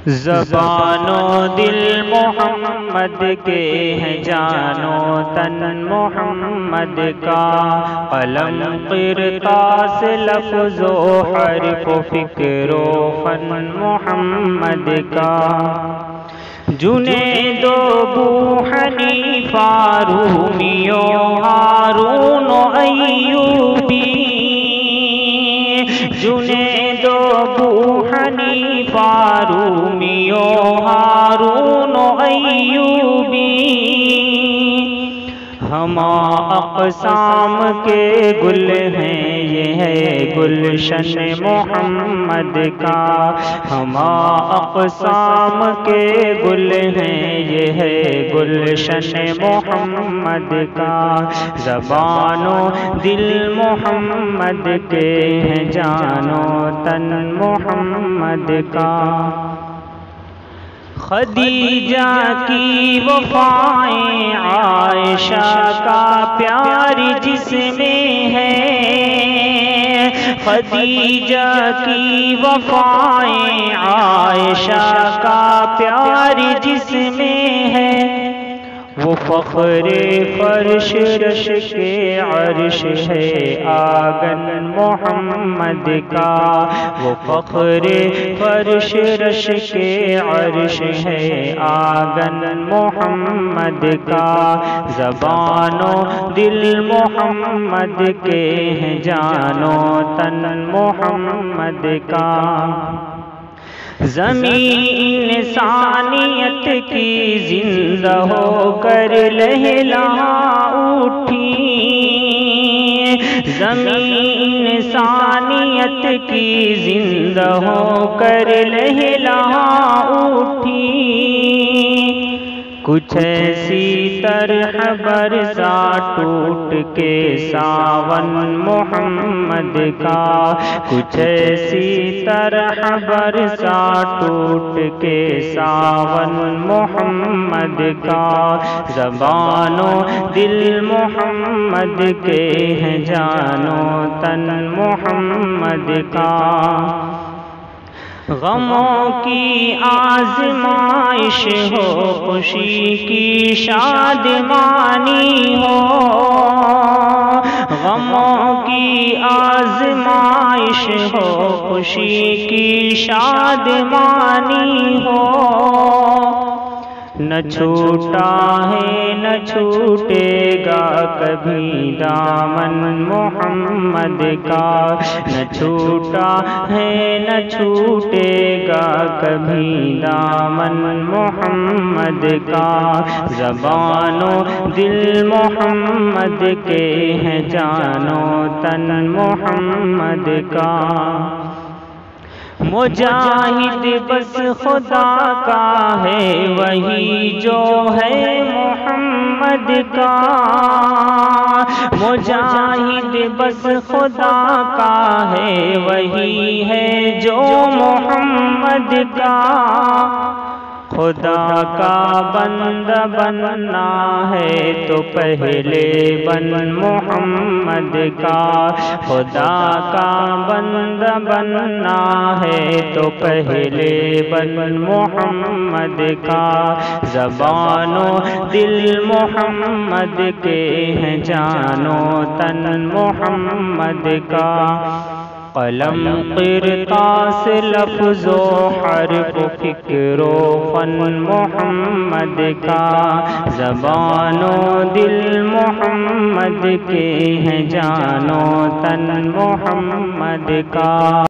زبان و دل محمد کے ہیں، جانو تن محمد کا، قلم قرطاس لفظ و حرف و فکر و فن محمد کا۔ جنید و ابو حنیفہ رومی و ہارون و ایوبی، جنید و ابو حنیفہ رومی و ہارون و ایوبی، ہما اقسام کے گل ہیں، یہ ہے گلشن محمد کا، ہما اقسام کے گل ہیں، یہ ہے گلشن محمد کا۔ زبان و دل محمد کے ہیں، جانو تن محمد کا۔ خدیجہ کی وفائیں عائشہ کا پیار جس میں ہے، خدیجہ کی وفائیں عائشہ کا پیار جس میں ہے، وہ فخر فرش رش کے عرش ہے آنگن محمد کا، وہ فخر فرش رش کے عرش ہے آنگن محمد کا۔ زبان و دل محمد کے ہیں، جانو تن محمد کا۔ زمین انسانیت کی زندہ ہو کر لہلا اٹھی، زمین انسانیت کی زندہ ہو کر لہلا اٹھی، کچھ ایسی طرح برسا ٹوٹ کے ساون محمد کا، کچھ ایسی طرح برسا ٹوٹ کے ساون محمد کا۔ زبان و دل محمد کے ہیں، جانو تن محمد کا۔ غموں کی آزمائش ہو، خوشی کی شادمانی ہو، غموں کی آزمائش ہو، خوشی کی شادمانی ہو، نہ چھوٹا ہے نہ چھوٹے گا کبھی دامن محمد کا، نہ چھوٹا ہے نہ چھوٹے گا کبھی دامن محمد کا۔ زبان و دل محمد کے ہیں، جانو تن محمد کا۔ مجاہد بس خدا کا ہے، وہی جو ہے محمد کا، مجاہد بس خدا کا ہے، وہی ہے جو محمد کا۔ خدا کا بندہ بننا ہے تو پہلے بن محمد کا، خدا کا بندہ بننا ہے تو پہلے بن محمد کا۔ زبان و دل محمد کے ہیں، جانو تن محمد کا۔ قلم قرطاس لفظ و حرف و فکر و فن محمد کا، زبان و دل محمد کے ہیں، جانو تن محمد کا۔